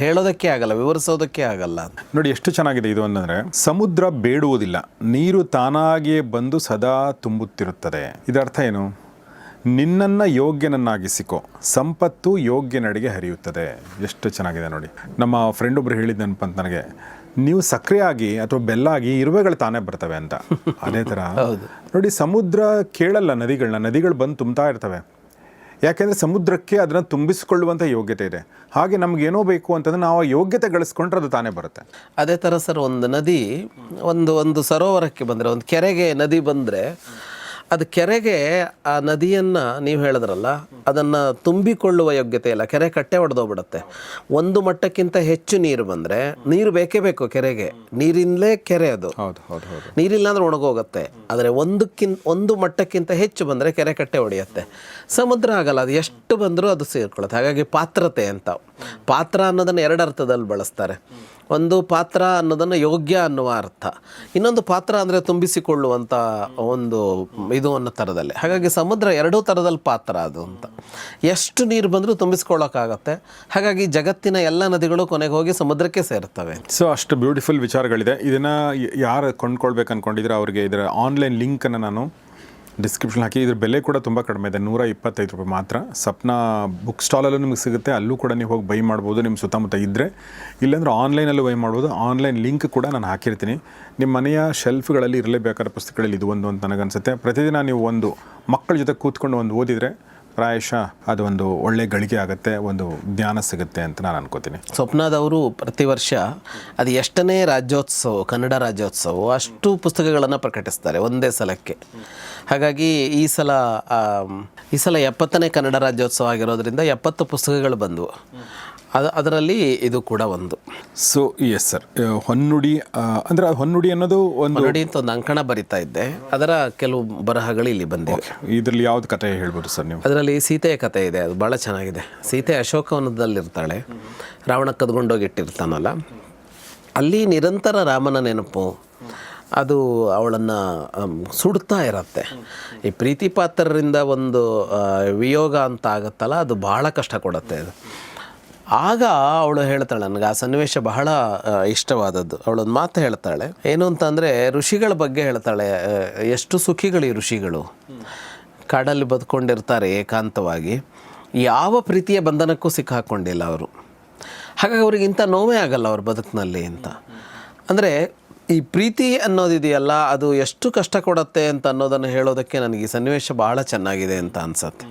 ಹೇಳೋದಕ್ಕೆ ಆಗಲ್ಲ, ವಿವರಿಸೋದಕ್ಕೆ ಆಗಲ್ಲ. ನೋಡಿ ಎಷ್ಟು ಚೆನ್ನಾಗಿದೆ ಇದು ಅಂತಂದರೆ, ಸಮುದ್ರ ಬೇಡುವುದಿಲ್ಲ, ನೀರು ತಾನಾಗಿಯೇ ಬಂದು ಸದಾ ತುಂಬುತ್ತಿರುತ್ತದೆ. ಇದರ್ಥ ಏನು? ನಿನ್ನನ್ನು ಯೋಗ್ಯನನ್ನಾಗಿಸಿಕೋ, ಸಂಪತ್ತು ಯೋಗ್ಯನಡೆಗೆ ಹರಿಯುತ್ತದೆ. ಎಷ್ಟು ಚೆನ್ನಾಗಿದೆ ನೋಡಿ. ನಮ್ಮ ಫ್ರೆಂಡ್ ಒಬ್ರು ಹೇಳಿದ್ದನಪ್ಪ ಅಂತ ನನಗೆ, ನೀವು ಸಕ್ರಿಯಾಗಿ ಅಥವಾ ಬೆಲ್ಲಾಗಿ ಇರುವೆಗಳು ತಾನೇ ಬರ್ತವೆ ಅಂತ. ಅದೇ ಥರ ನೋಡಿ, ಸಮುದ್ರ ಕೇಳಲ್ಲ ನದಿಗಳು ಬಂದು ತುಂಬ್ತಾ ಇರ್ತವೆ. ಯಾಕೆಂದರೆ ಸಮುದ್ರಕ್ಕೆ ಅದನ್ನು ತುಂಬಿಸಿಕೊಳ್ಳುವಂಥ ಯೋಗ್ಯತೆ ಇದೆ. ಹಾಗೆ ನಮಗೇನೋ ಬೇಕು ಅಂತಂದರೆ ನಾವು ಆ ಯೋಗ್ಯತೆ ಗಳಿಸ್ಕೊಂಡ್ರೆ ಅದು ತಾನೇ ಬರುತ್ತೆ. ಅದೇ ಥರ ಸರ್, ಒಂದು ನದಿ ಒಂದು ಸರೋವರಕ್ಕೆ ಬಂದರೆ, ಒಂದು ಕೆರೆಗೆ ನದಿ ಬಂದರೆ, ಅದು ಕೆರೆಗೆ ಆ ನದಿಯನ್ನು ನೀವು ಹೇಳಿದ್ರಲ್ಲ, ಅದನ್ನು ತುಂಬಿಕೊಳ್ಳುವ ಯೋಗ್ಯತೆ ಇಲ್ಲ. ಕೆರೆ ಕಟ್ಟೆ ಹೊಡೆದೋಗ್ಬಿಡುತ್ತೆ. ಒಂದು ಮಟ್ಟಕ್ಕಿಂತ ಹೆಚ್ಚು ನೀರು ಬಂದರೆ, ನೀರು ಬೇಕೇ ಬೇಕು ಕೆರೆಗೆ, ನೀರಿಂದಲೇ ಕೆರೆ ಅದು. ನೀರಿಲ್ಲ ಅಂದ್ರೆ ಒಣಗೋಗುತ್ತೆ. ಆದರೆ ಒಂದು ಮಟ್ಟಕ್ಕಿಂತ ಹೆಚ್ಚು ಬಂದರೆ ಕೆರೆ ಕಟ್ಟೆ ಹೊಡೆಯುತ್ತೆ. ಸಮುದ್ರ ಆಗಲ್ಲ, ಅದು ಎಷ್ಟು ಬಂದರೂ ಅದು ಸೇರ್ಕೊಳ್ಳುತ್ತೆ. ಹಾಗಾಗಿ ಪಾತ್ರತೆ ಅಂತ, ಪಾತ್ರ ಅನ್ನೋದನ್ನು ಎರಡು ಅರ್ಥದಲ್ಲಿ ಬಳಸ್ತಾರೆ. ಒಂದು ಪಾತ್ರ ಅನ್ನೋದನ್ನು ಯೋಗ್ಯ ಅನ್ನುವ ಅರ್ಥ, ಇನ್ನೊಂದು ಪಾತ್ರ ಅಂದರೆ ತುಂಬಿಸಿಕೊಳ್ಳುವಂಥ ಒಂದು ಇದು ಅನ್ನೋ ಥರದಲ್ಲಿ. ಹಾಗಾಗಿ ಸಮುದ್ರ ಎರಡೂ ಥರದಲ್ಲಿ ಪಾತ್ರ ಅದು ಅಂತ. ಎಷ್ಟು ನೀರು ಬಂದರೂ ತುಂಬಿಸ್ಕೊಳ್ಳೋಕ್ಕಾಗತ್ತೆ. ಹಾಗಾಗಿ ಜಗತ್ತಿನ ಎಲ್ಲ ನದಿಗಳು ಕೊನೆಗೆ ಹೋಗಿ ಸಮುದ್ರಕ್ಕೆ ಸೇರ್ತವೆ. ಸೊ ಅಷ್ಟು ಬ್ಯೂಟಿಫುಲ್ ವಿಚಾರಗಳಿದೆ. ಇದನ್ನು ಯಾರು ಕೊಂಡ್ಕೊಳ್ಬೇಕು ಅಂದ್ಕೊಂಡಿದ್ರೆ ಅವ್ರಿಗೆ ಇದರ ಆನ್ಲೈನ್ ಲಿಂಕನ್ನು ನಾನು ಡಿಸ್ಕ್ರಿಪ್ಷನ್ ಹಾಕಿ. ಇದ್ರ ಬೆಲೆ ಕೂಡ ತುಂಬ ಕಡಿಮೆ ಇದೆ, 125 ರೂಪಾಯಿ ಮಾತ್ರ. ಸಪ್ನಾ ಬುಕ್ ಸ್ಟಾಲಲ್ಲೂ ನಿಮಗೆ ಸಿಗುತ್ತೆ, ಅಲ್ಲೂ ಕೂಡ ನೀವು ಹೋಗಿ ಬೈ ಮಾಡ್ಬೋದು ನಿಮ್ಮ ಸುತ್ತಮುತ್ತ ಇದ್ದರೆ. ಇಲ್ಲಾಂದ್ರೆ ಆನ್ಲೈನಲ್ಲೂ ಬೈ ಮಾಡ್ಬೋದು. ಆನ್ಲೈನ್ ಲಿಂಕ್ ಕೂಡ ನಾನು ಹಾಕಿರ್ತೀನಿ. ನಿಮ್ಮ ಮನೆಯ ಶೆಲ್ಫ್ಗಳಲ್ಲಿ ಇರಲೇಬೇಕಾದ ಪುಸ್ತಕಗಳಲ್ಲಿ ಇದು ಒಂದು ಅಂತ ನನಗನ್ಸುತ್ತೆ. ಪ್ರತಿದಿನ ನೀವು ಒಂದು ಮಕ್ಕಳ ಜೊತೆ ಕೂತ್ಕೊಂಡು ಒಂದು ಓದಿದರೆ ಪ್ರಾಯಶಃ ಅದು ಒಂದು ಒಳ್ಳೆ ಗಳಿಕೆ ಆಗುತ್ತೆ, ಒಂದು ಜ್ಞಾನ ಸಿಗುತ್ತೆ ಅಂತ ನಾನು ಅನ್ಕೋತೀನಿ. ಸ್ವಪ್ನದವರು ಪ್ರತಿ ವರ್ಷ ಅದು ಎಷ್ಟನೇ ರಾಜ್ಯೋತ್ಸವ, ಕನ್ನಡ ರಾಜ್ಯೋತ್ಸವ, ಅಷ್ಟು ಪುಸ್ತಕಗಳನ್ನು ಪ್ರಕಟಿಸ್ತಾರೆ ಒಂದೇ ಸಲಕ್ಕೆ. ಹಾಗಾಗಿ ಈ ಸಲ 70ನೇ ಕನ್ನಡ ರಾಜ್ಯೋತ್ಸವ ಆಗಿರೋದ್ರಿಂದ 70 ಪುಸ್ತಕಗಳು ಬಂದವು. ಅದರಲ್ಲಿ ಇದು ಕೂಡ ಒಂದು. ಸೊ ಎಸ್ ಸರ್, ಹೊನ್ನುಡಿ ಅಂದರೆ ಹೊನ್ನುಡಿ ಅನ್ನೋದು ಹೊನ್ನುಡಿ ಅಂತ ಒಂದು ಅಂಕಣ ಬರಿತಾ ಇದ್ದೆ, ಅದರ ಕೆಲವು ಬರಹಗಳು ಇಲ್ಲಿ ಬಂದಿವೆ. ಇದರಲ್ಲಿ ಯಾವ್ದು ಕಥೆ ಹೇಳ್ಬೋದು ಸರ್ ನೀವು? ಅದರಲ್ಲಿ ಸೀತೆಯ ಕಥೆ ಇದೆ, ಅದು ಭಾಳ ಚೆನ್ನಾಗಿದೆ. ಸೀತೆ ಅಶೋಕವನದಲ್ಲಿರ್ತಾಳೆ, ರಾವಣ ಕದ್ಕೊಂಡೋಗಿಟ್ಟಿರ್ತಾನಲ್ಲ, ಅಲ್ಲಿ ನಿರಂತರ ರಾಮನ ನೆನಪು, ಅದು ಅವಳನ್ನು ಸುಡ್ತಾ ಇರತ್ತೆ. ಈ ಪ್ರೀತಿ ಪಾತ್ರರಿಂದ ಒಂದು ವಿಯೋಗ ಅಂತ ಆಗುತ್ತಲ್ಲ, ಅದು ಭಾಳ ಕಷ್ಟ ಕೊಡುತ್ತೆ ಅದು. ಆಗ ಅವಳು ಹೇಳ್ತಾಳೆ, ನನಗೆ ಆ ಸನ್ನಿವೇಶ ಬಹಳ ಇಷ್ಟವಾದದ್ದು. ಅವಳೊಂದು ಮಾತು ಹೇಳ್ತಾಳೆ, ಏನು ಅಂತಂದರೆ ಋಷಿಗಳ ಬಗ್ಗೆ ಹೇಳ್ತಾಳೆ. ಎಷ್ಟು ಸುಖಿಗಳು ಈ ಋಷಿಗಳು, ಕಾಡಲ್ಲಿ ಬದುಕೊಂಡಿರ್ತಾರೆ ಏಕಾಂತವಾಗಿ, ಯಾವ ಪ್ರೀತಿಯ ಬಂಧನಕ್ಕೂ ಸಿಕ್ಕಾಕೊಂಡಿಲ್ಲ ಅವರು. ಹಾಗಾಗಿ ಅವ್ರಿಗೆ ಇಂಥ ನೋವೇ ಆಗಲ್ಲ ಅವ್ರ ಬದುಕಿನಲ್ಲಿ ಅಂತ. ಅಂದರೆ ಈ ಪ್ರೀತಿ ಅನ್ನೋದಿದೆಯಲ್ಲ, ಅದು ಎಷ್ಟು ಕಷ್ಟ ಕೊಡುತ್ತೆ ಅಂತ ಅನ್ನೋದನ್ನು ಹೇಳೋದಕ್ಕೆ ನನಗೆ ಈ ಸನ್ನಿವೇಶ ಭಾಳ ಚೆನ್ನಾಗಿದೆ ಅಂತ ಅನ್ಸತ್ತೆ.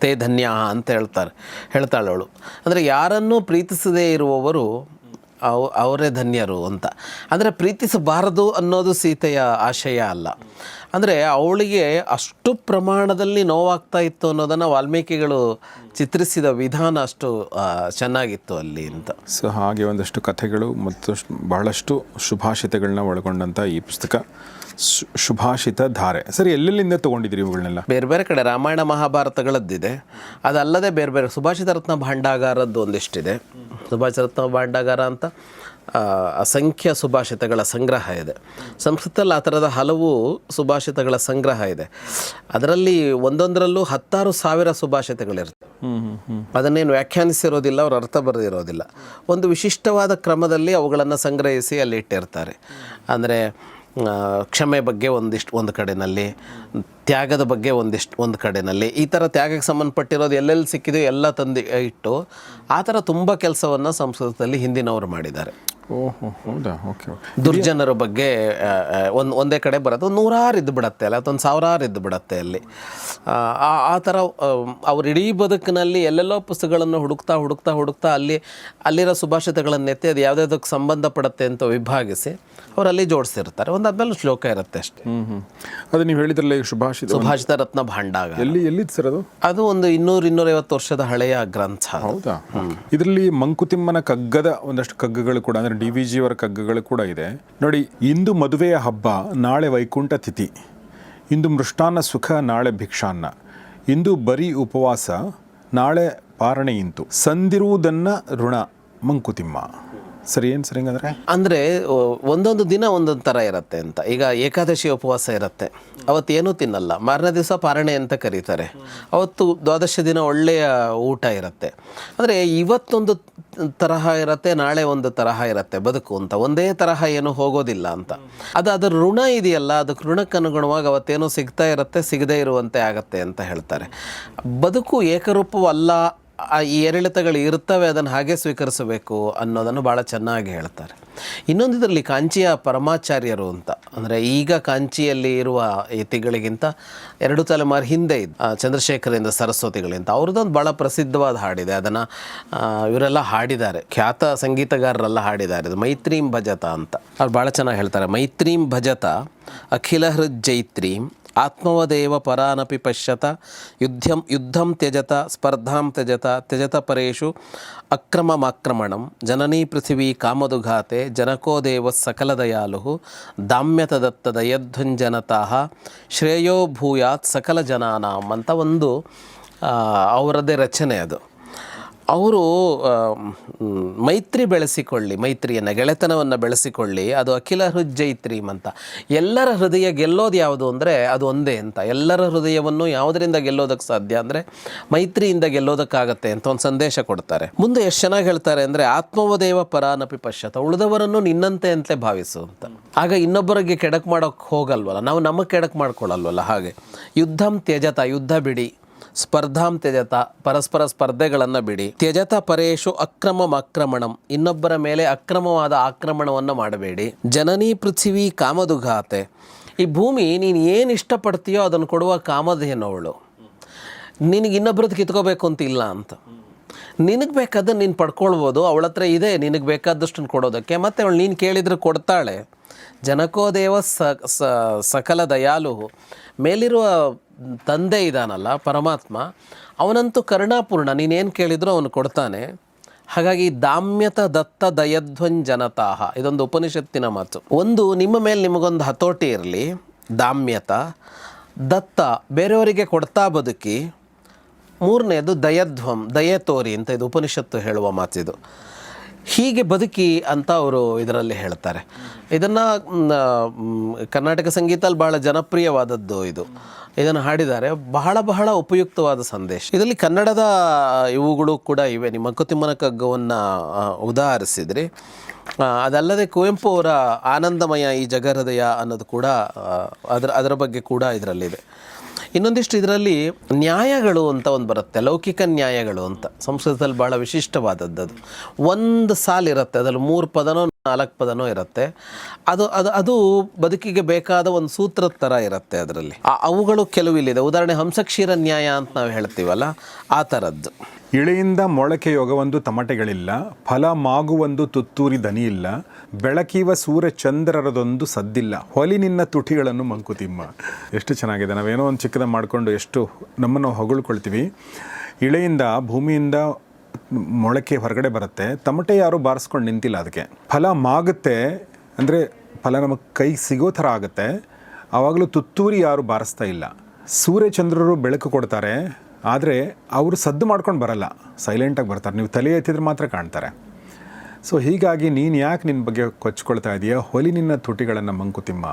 ತೇ ಧನ್ಯ ಅಂತ ಹೇಳ್ತಾಳೆ ಅವಳು. ಅಂದರೆ ಯಾರನ್ನೂ ಪ್ರೀತಿಸದೇ ಇರುವವರು ಅವರೇ ಧನ್ಯರು ಅಂತ. ಅಂದರೆ ಪ್ರೀತಿಸಬಾರದು ಅನ್ನೋದು ಸೀತೆಯ ಆಶಯ ಅಲ್ಲ. ಅಂದರೆ ಅವಳಿಗೆ ಅಷ್ಟು ಪ್ರಮಾಣದಲ್ಲಿ ನೋವಾಗ್ತಾ ಇತ್ತು ಅನ್ನೋದನ್ನು ವಾಲ್ಮೀಕಿಗಳು ಚಿತ್ರಿಸಿದ ವಿಧಾನ ಅಷ್ಟು ಚೆನ್ನಾಗಿತ್ತು ಅಲ್ಲಿ ಅಂತ. ಸೊ ಹಾಗೆ ಒಂದಷ್ಟು ಕಥೆಗಳು ಮತ್ತು ಬಹಳಷ್ಟು ಶುಭಾಷಿತಗಳನ್ನ ಒಳಗೊಂಡಂಥ ಈ ಪುಸ್ತಕ ಶುಭಾಷಿತ ಧಾರೆ. ಸರಿ, ಎಲ್ಲೆಲ್ಲಿಂದ ತೊಗೊಂಡಿದ್ದೀರಿ ಇವುಗಳನ್ನೆಲ್ಲ? ಬೇರೆ ಬೇರೆ ಕಡೆ ರಾಮಾಯಣ ಮಹಾಭಾರತಗಳದ್ದಿದೆ. ಅದಲ್ಲದೆ ಬೇರೆ ಬೇರೆ ಸುಭಾಷಿತ ರತ್ನ ಭಾಂಡಾಗಾರದ್ದು ಒಂದಿಷ್ಟಿದೆ. ಸುಭಾಷಿತ ರತ್ನ ಭಾಂಡಾಗಾರ ಅಂತ ಅಸಂಖ್ಯ ಸುಭಾಷಿತಗಳ ಸಂಗ್ರಹ ಇದೆ. ಸಂಸ್ಕೃತದಲ್ಲಿ ಆ ಥರದ ಹಲವು ಸುಭಾಷಿತಗಳ ಸಂಗ್ರಹ ಇದೆ. ಅದರಲ್ಲಿ ಒಂದೊಂದರಲ್ಲೂ 10,000 ಸುಭಾಷಿತಗಳಿರ್ತವೆ. ಅದನ್ನೇನು ವ್ಯಾಖ್ಯಾನಿಸಿರೋದಿಲ್ಲ, ಅವ್ರ ಅರ್ಥ ಬರೆದಿರೋದಿಲ್ಲ. ಒಂದು ವಿಶಿಷ್ಟವಾದ ಕ್ರಮದಲ್ಲಿ ಅವುಗಳನ್ನು ಸಂಗ್ರಹಿಸಿ ಅಲ್ಲಿ ಇಟ್ಟಿರ್ತಾರೆ. ಅಂದರೆ ಕ್ಷಮೆ ಬಗ್ಗೆ ಒಂದು ಕಡೆಯಲ್ಲಿ, ತ್ಯಾಗದ ಬಗ್ಗೆ ಒಂದು ಕಡೆಯಲ್ಲಿ, ಈ ಥರ ತ್ಯಾಗಕ್ಕೆ ಸಂಬಂಧಪಟ್ಟಿರೋದು ಎಲ್ಲೆಲ್ಲಿ ಸಿಕ್ಕಿದೆ ಎಲ್ಲ ತಂದು ಇಟ್ಟು ಆ ಥರ ತುಂಬ ಕೆಲಸವನ್ನು ಸಂಸ್ಕೃತದಲ್ಲಿ ಹಿಂದಿನವರು ಮಾಡಿದ್ದಾರೆ. ಓಹೋ, ಹೌದಾ? ಓಕೆ. ದುರ್ಜನರ ಬಗ್ಗೆ ಒಂದೇ ಕಡೆ ಬರೋದು 100 ಇದ್ದು ಬಿಡತ್ತೆ ಅಲ್ಲ, ಅಥವಾ 1,000 ಇದ್ದು ಬಿಡತ್ತೆ ಅಲ್ಲಿ. ಆ ಥರ ಅವ್ರ ಇಡೀ ಬದುಕಿನಲ್ಲಿ ಎಲ್ಲೆಲ್ಲೋ ಪುಸ್ತಕಗಳನ್ನು ಹುಡುಕ್ತಾ ಅಲ್ಲಿರೋ ಸುಭಾಷಿತಗಳನ್ನೆತ್ತಿ ಅದು ಯಾವುದ್ಯಾವುದಕ್ಕೆ ಸಂಬಂಧಪಡುತ್ತೆ ಅಂತ ವಿಭಾಗಿಸಿ ಅವರಲ್ಲಿ ಜೋಡಿಸಿರ್ತಾರೆ. ಒಂದಾದ್ಮೇಲೆ ಶ್ಲೋಕ ಇರುತ್ತೆ ಅಷ್ಟೇ. ಅದು ನೀವು ಹೇಳಿದ್ರಲ್ಲ ಈ ಸುಭಾಷಿತ ರತ್ನ ಭಾಂಡಾಗಾರ. ಎಲ್ಲಿದ್ದು ಸರ್ ಅದು? ಅದು ಒಂದು 200-250 ವರ್ಷದ ಹಳೆಯ ಗ್ರಂಥ. ಹೌದಾ? ಇದರಲ್ಲಿ ಮಂಕುತಿಮ್ಮನ ಕಗ್ಗದ ಒಂದಷ್ಟು ಕಗ್ಗಗಳು ಕೂಡ, ಅಂದರೆ DVG ಅವರ ಕಗ್ಗಗಳು ಕೂಡ ಇದೆ ನೋಡಿ. ಇಂದು ಮದುವೆಯ ಹಬ್ಬ, ನಾಳೆ ವೈಕುಂಠ ತಿಥಿ. ಇಂದು ಮೃಷ್ಟಾನ್ನ ಸುಖ, ನಾಳೆ ಭಿಕ್ಷಾನ್ನ. ಇಂದು ಬರೀ ಉಪವಾಸ, ನಾಳೆ ಪಾರಣೆ ಇಂತು. ಸಂದಿರುವುದನ್ನ ಋಣ, ಮಂಕುತಿಮ್ಮ. ಸರಿ, ಏನು ಸರಿ ಹಂಗಂದ್ರೆ? ಅಂದರೆ ಒಂದೊಂದು ದಿನ ಒಂದೊಂದು ಥರ ಇರುತ್ತೆ ಅಂತ. ಈಗ ಏಕಾದಶಿ ಉಪವಾಸ ಇರುತ್ತೆ, ಅವತ್ತೇನೂ ತಿನ್ನಲ್ಲ, ಮಾರನೇ ದಿವಸ ಪಾರಣೆ ಅಂತ ಕರೀತಾರೆ, ಅವತ್ತು ದ್ವಾದಶ ದಿನ ಒಳ್ಳೆಯ ಊಟ ಇರುತ್ತೆ. ಅಂದರೆ ಇವತ್ತೊಂದು ತರಹ ಇರುತ್ತೆ, ನಾಳೆ ಒಂದು ತರಹ ಇರುತ್ತೆ ಬದುಕು ಅಂತ, ಒಂದೇ ತರಹ ಏನೂ ಹೋಗೋದಿಲ್ಲ ಅಂತ. ಅದರ ಋಣ ಇದೆಯಲ್ಲ, ಅದಕ್ಕೆ ಋಣಕ್ಕೆ ಅನುಗುಣವಾಗಿ ಅವತ್ತೇನೋ ಸಿಗ್ತಾ ಇರುತ್ತೆ, ಸಿಗದೇ ಇರುವಂತೆ ಆಗತ್ತೆ ಅಂತ ಹೇಳ್ತಾರೆ. ಬದುಕು ಏಕರೂಪವಲ್ಲ, ಈ ಏರಿಳಿತಗಳು ಇರ್ತವೆ, ಅದನ್ನು ಹಾಗೆ ಸ್ವೀಕರಿಸಬೇಕು ಅನ್ನೋದನ್ನು ಭಾಳ ಚೆನ್ನಾಗಿ ಹೇಳ್ತಾರೆ. ಇನ್ನೊಂದು ಇದರಲ್ಲಿ ಕಾಂಚಿಯ ಪರಮಾಚಾರ್ಯರು ಅಂತ, ಅಂದರೆ ಈಗ ಕಾಂಚಿಯಲ್ಲಿ ಇರುವ ಯತಿಗಳಿಗಿಂತ 2 ತಲೆಮಾರು ಹಿಂದೆ ಚಂದ್ರಶೇಖರಿಂದ ಸರಸ್ವತಿಗಳಿಂದ ಅವ್ರದ್ದೊಂದು ಭಾಳ ಪ್ರಸಿದ್ಧವಾದ ಹಾಡಿದೆ. ಅದನ್ನು ಇವರೆಲ್ಲ ಹಾಡಿದ್ದಾರೆ, ಖ್ಯಾತ ಸಂಗೀತಗಾರರೆಲ್ಲ ಹಾಡಿದ್ದಾರೆ. ಅದು ಮೈತ್ರೀಂ ಭಜತ ಅಂತ. ಅವ್ರು ಭಾಳ ಚೆನ್ನಾಗಿ ಹೇಳ್ತಾರೆ. ಮೈತ್ರೀಂ ಭಜತ ಅಖಿಲ ಹೃಜ್ಜೈತ್ರೀಂ ಆತ್ಮವದೇವ ಪರಾನಪಿ ಪಶ್ಯತ ಯುದ್ಧಂ ತ್ಯಜತ ಸ್ಪರ್ಧಾಂ ತ್ಯಜತ ಪರೇಶು ಅಕ್ರಮಮಾಕ್ರಮಣಂ ಜನನೀ ಪೃಥಿವೀ ಕಾಮದುಘಾತೆ ಜನಕೋ ದೇವ ಸಕಲ ದಯಾಲು ದಾಮ್ಯತ ದತ್ತ ದಯಧ್ವಂಜನತಃ ಶ್ರೇಯೋ ಭೂಯಾತ್ ಸಕಲ ಜನಾನಾಂ ಅಂತ ಒಂದು ಅವರದ್ದೇ ರಚನೆ ಅದು. ಅವರು ಮೈತ್ರಿ ಬೆಳೆಸಿಕೊಳ್ಳಿ, ಮೈತ್ರಿಯನ್ನು, ಗೆಳೆತನವನ್ನು ಬೆಳೆಸಿಕೊಳ್ಳಿ, ಅದು ಅಖಿಲ ಹೃಜ್ಜೈತ್ರೀಂ ಅಂತ. ಎಲ್ಲರ ಹೃದಯ ಗೆಲ್ಲೋದು ಯಾವುದು ಅಂದರೆ ಅದು ಒಂದೇ ಅಂತ. ಎಲ್ಲರ ಹೃದಯವನ್ನು ಯಾವುದರಿಂದ ಗೆಲ್ಲೋದಕ್ಕೆ ಸಾಧ್ಯ ಅಂದರೆ ಮೈತ್ರಿಯಿಂದ ಗೆಲ್ಲೋದಕ್ಕಾಗತ್ತೆ ಅಂತ ಒಂದು ಸಂದೇಶ ಕೊಡ್ತಾರೆ. ಮುಂದೆ ಎಷ್ಟು ಚೆನ್ನಾಗಿ ಹೇಳ್ತಾರೆ ಅಂದರೆ ಆತ್ಮವದೇವ ಪರಾನಪಿ ಪಶ್ಯತ, ಉಳಿದವರನ್ನು ನಿನ್ನಂತೆ ಅಂತಲೇ ಭಾವಿಸು ಅಂತ. ಆಗ ಇನ್ನೊಬ್ಬರಿಗೆ ಕೆಡಕು ಮಾಡೋಕ್ಕೆ ಹೋಗಲ್ವಲ್ಲ, ನಾವು ನಮಗೆ ಕೆಡಕು ಮಾಡ್ಕೊಳ್ಳಲ್ವಲ್ಲ. ಹಾಗೆ ಯುದ್ಧಂ ತ್ಯಜತ, ಯುದ್ಧ ಬಿಡಿ, ಸ್ಪರ್ಧಾಂ ತ್ಯಜತ, ಪರಸ್ಪರ ಸ್ಪರ್ಧೆಗಳನ್ನು ಬಿಡಿ, ತ್ಯಜತ ಪರೇಶು ಅಕ್ರಮಮಾಕ್ರಮಣಂ, ಇನ್ನೊಬ್ಬರ ಮೇಲೆ ಅಕ್ರಮವಾದ ಆಕ್ರಮಣವನ್ನು ಮಾಡಬೇಡಿ, ಜನನೀ ಪೃಥಿವೀ ಕಾಮದುಘಾತೆ, ಈ ಭೂಮಿ ನೀನು ಏನು ಇಷ್ಟಪಡ್ತೀಯೋ ಅದನ್ನು ಕೊಡುವ ಕಾಮಧೇನವಳು, ನಿನಗೆ ಇನ್ನೊಬ್ಬರದ್ದು ಕಿತ್ಕೋಬೇಕು ಅಂತ ಇಲ್ಲ ಅಂತ. ನಿನಗೆ ಬೇಕಾದನ್ನು ನೀನು ಪಡ್ಕೊಳ್ಬೋದು, ಅವಳ ಹತ್ರ ಇದೆ ನಿನಗೆ ಬೇಕಾದಷ್ಟನ್ನು ಕೊಡೋದಕ್ಕೆ, ಮತ್ತು ಅವಳು ನೀನು ಕೇಳಿದರೆ ಕೊಡ್ತಾಳೆ. ಜನಕೋ ದೇವ ಸಕಲ ದಯಾಲು, ಮೇಲಿರುವ ತಂದೆ ಇದ್ದಾನಲ್ಲ ಪರಮಾತ್ಮ, ಅವನಂತೂ ಕರುಣಾಪೂರ್ಣ, ನೀನೇನು ಕೇಳಿದರೂ ಅವನು ಕೊಡ್ತಾನೆ. ಹಾಗಾಗಿ ದಾಮ್ಯತ ದತ್ತ ದಯಧ್ವಂಜನತಾಹ, ಇದೊಂದು ಉಪನಿಷತ್ತಿನ ಮಾತು. ಒಂದು, ನಿಮ್ಮ ಮೇಲೆ ನಿಮಗೊಂದು ಹತೋಟಿ ಇರಲಿ, ದಾಮ್ಯತ, ದತ್ತ, ಬೇರೆಯವರಿಗೆ ಕೊಡ್ತಾ ಬದುಕಿ, ಮೂರನೇದು ದಯಧ್ವಂ, ದಯೆ ತೋರಿ ಅಂತ ಇದು ಉಪನಿಷತ್ತು ಹೇಳುವ ಮಾತಿದು. ಹೀಗೆ ಬದುಕಿ ಅಂತ ಅವರು ಇದರಲ್ಲಿ ಹೇಳ್ತಾರೆ. ಇದನ್ನು ಕರ್ನಾಟಕ ಸಂಗೀತದಲ್ಲಿ ಭಾಳ ಜನಪ್ರಿಯವಾದದ್ದು ಇದು. ಇದನ್ನು ಹಾಡಿದ್ದಾರೆ, ಬಹಳ ಬಹಳ ಉಪಯುಕ್ತವಾದ ಸಂದೇಶ. ಇದರಲ್ಲಿ ಕನ್ನಡದ ಇವುಗಳು ಕೂಡ ಇವೆ. ನಿಮ್ಮ ಮಂಕುತಿಮ್ಮನ ಕಗ್ಗವನ್ನು ಉದಾಹರಿಸಿದ್ರಿ. ಅದಲ್ಲದೆ ಕುವೆಂಪು ಅವರ ಆನಂದಮಯ ಈ ಜಗಹೃದಯ ಅನ್ನೋದು ಕೂಡ ಅದರ ಬಗ್ಗೆ ಕೂಡ ಇದರಲ್ಲಿದೆ. ಇನ್ನೊಂದಿಷ್ಟು ಇದರಲ್ಲಿ ನ್ಯಾಯಗಳು ಅಂತ ಒಂದು ಬರುತ್ತೆ, ಲೌಕಿಕ ನ್ಯಾಯಗಳು ಅಂತ. ಸಂಸ್ಕೃತದಲ್ಲಿ ಭಾಳ ವಿಶಿಷ್ಟವಾದದ್ದು. ಅದು ಒಂದು ಸಾಲಿರುತ್ತೆ, ಅದರಲ್ಲಿ 3 ಪದನೋ 4 ಪದನೋ ಇರುತ್ತೆ. ಅದು ಅದು ಅದು ಬದುಕಿಗೆ ಬೇಕಾದ ಒಂದು ಸೂತ್ರದ ಥರ ಇರುತ್ತೆ ಅದರಲ್ಲಿ. ಅವುಗಳು ಕೆಲವು ಇಲ್ಲಿದೆ. ಉದಾಹರಣೆ ಹಂಸಕ್ಷೀರ ನ್ಯಾಯ ಅಂತ ನಾವು ಹೇಳ್ತೀವಲ್ಲ, ಆ ಥರದ್ದು. ಇಳೆಯಿಂದ ಮೊಳಕೆ ಯೋಗವೊಂದು ತಮಟೆಗಳಿಲ್ಲ, ಫಲ ಮಾಗುವೊಂದು ತುತ್ತೂರಿ ದನಿ ಇಲ್ಲ, ಬೆಳಕಿವ ಸೂರ್ಯ ಚಂದ್ರರದೊಂದು ಸದ್ದಿಲ್ಲ, ಹೊಲಿ ನಿನ್ನ ತುಟಿಗಳನ್ನು ಮಂಕುತಿಮ್ಮ. ಎಷ್ಟು ಚೆನ್ನಾಗಿದೆ. ನಾವೇನೋ ಒಂದು ಚಿಕ್ಕದ ಮಾಡಿಕೊಂಡು ಎಷ್ಟು ನಮ್ಮನ್ನು ಹೊಗಳ್ಕೊಳ್ತೀವಿ. ಇಳೆಯಿಂದ, ಭೂಮಿಯಿಂದ ಮೊಳಕೆ ಹೊರಗಡೆ ಬರುತ್ತೆ, ತಮಟೆ ಯಾರೂ ಬಾರಿಸ್ಕೊಂಡು ನಿಂತಿಲ್ಲ ಅದಕ್ಕೆ. ಫಲ ಮಾಗುತ್ತೆ ಅಂದರೆ ಫಲ ನಮಗೆ ಕೈ ಸಿಗೋ ಥರ ಆಗುತ್ತೆ, ಆವಾಗಲೂ ತುತ್ತೂರಿ ಯಾರು ಬಾರಿಸ್ತಾ ಇಲ್ಲ. ಸೂರ್ಯಚಂದ್ರರು ಬೆಳಕು ಕೊಡ್ತಾರೆ, ಆದರೆ ಅವರು ಸದ್ದು ಮಾಡ್ಕೊಂಡು ಬರಲ್ಲ, ಸೈಲೆಂಟಾಗಿ ಬರ್ತಾರೆ. ನೀವು ತಲೆ ಎತ್ತಿದ್ರೆ ಮಾತ್ರ ಕಾಣ್ತಾರೆ. ಸೊ ಹೀಗಾಗಿ ನೀನು ಯಾಕೆ ನಿನ್ನ ಬಗ್ಗೆ ಕೊಚ್ಕೊಳ್ತಾ ಇದೆಯಾ, ಹೊಲಿ ನಿನ್ನ ತುಟಿಗಳನ್ನು ಮಂಕುತಿಮ್ಮ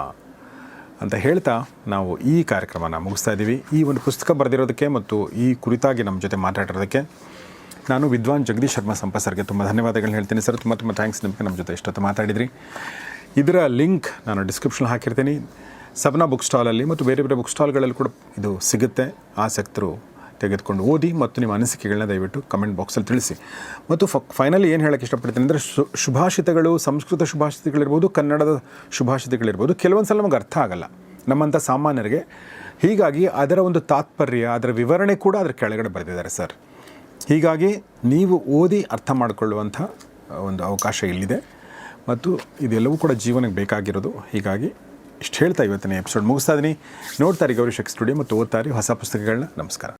ಅಂತ ಹೇಳ್ತಾ ನಾವು ಈ ಕಾರ್ಯಕ್ರಮನ ಮುಗಿಸ್ತಾ ಇದ್ದೀವಿ. ಈ ಒಂದು ಪುಸ್ತಕ ಬರೆದಿರೋದಕ್ಕೆ ಮತ್ತು ಈ ಕುರಿತಾಗಿ ನಮ್ಮ ಜೊತೆ ಮಾತಾಡಿರೋದಕ್ಕೆ ನಾನು ವಿದ್ವಾನ್ ಜಗದೀಶ್ ಶರ್ಮಾ ಸಂಪ ಸರ್ಗೆ ತುಂಬ ಧನ್ಯವಾದಗಳನ್ನ ಹೇಳ್ತೀನಿ. ಸರ್, ತುಂಬ ತುಂಬ ಥ್ಯಾಂಕ್ಸ್. ನಿಮಗೆ ನಮ್ಮ ಜೊತೆ ಇಷ್ಟೊತ್ತು ಮಾತಾಡಿದ್ರಿ. ಇದರ ಲಿಂಕ್ ನಾನು ಡಿಸ್ಕ್ರಿಪ್ಷನ್ ಹಾಕಿರ್ತೀನಿ. ಸಬ್ನಾ ಬುಕ್ ಸ್ಟಾಲಲ್ಲಿ ಮತ್ತು ಬೇರೆ ಬೇರೆ ಬುಕ್ ಸ್ಟಾಲ್ಗಳಲ್ಲಿ ಕೂಡ ಇದು ಸಿಗುತ್ತೆ. ಆಸಕ್ತರು ತೆಗೆದುಕೊಂಡು ಓದಿ ಮತ್ತು ನಿಮ್ಮ ಅನಿಸಿಕೆಗಳನ್ನ ದಯವಿಟ್ಟು ಕಮೆಂಟ್ ಬಾಕ್ಸಲ್ಲಿ ತಿಳಿಸಿ. ಮತ್ತು ಫೈನಲಿ ಏನು ಹೇಳೋಕ್ಕೆ ಇಷ್ಟಪಡ್ತೀನಿ ಅಂದರೆ, ಶುಭಾಷಿತಗಳು, ಸಂಸ್ಕೃತ ಶುಭಾಷಿತಗಳಿರ್ಬೋದು, ಕನ್ನಡದ ಶುಭಾಷಿತಗಳಿರ್ಬೋದು, ಕೆಲವೊಂದು ಸಲ ನಮಗೆ ಅರ್ಥ ಆಗಲ್ಲ ನಮ್ಮಂಥ ಸಾಮಾನ್ಯರಿಗೆ. ಹೀಗಾಗಿ ಅದರ ಒಂದು ತಾತ್ಪರ್ಯ, ಅದರ ವಿವರಣೆ ಕೂಡ ಅದರ ಕೆಳಗಡೆ ಬರೆದಿದ್ದಾರೆ ಸರ್. ಹೀಗಾಗಿ ನೀವು ಓದಿ ಅರ್ಥ ಮಾಡಿಕೊಳ್ಳುವಂಥ ಒಂದು ಅವಕಾಶ ಇಲ್ಲಿದೆ ಮತ್ತು ಇದೆಲ್ಲವೂ ಕೂಡ ಜೀವನಕ್ಕೆ ಬೇಕಾಗಿರೋದು. ಹೀಗಾಗಿ ಇಷ್ಟು ಹೇಳ್ತಾ ಇವತ್ತಿನ ಎಪಿಸೋಡ್ ಮುಗಿಸ್ತಾ ಇದ್ದೀನಿ. ನೋಡ್ತಾರೆ ಗೌರಿ ಶೆಕ್ ಸ್ಟುಡಿಯೋ ಮತ್ತು ಓದ್ತಾರೆ ಹೊಸ ಪುಸ್ತಕಗಳನ್ನ. ನಮಸ್ಕಾರ.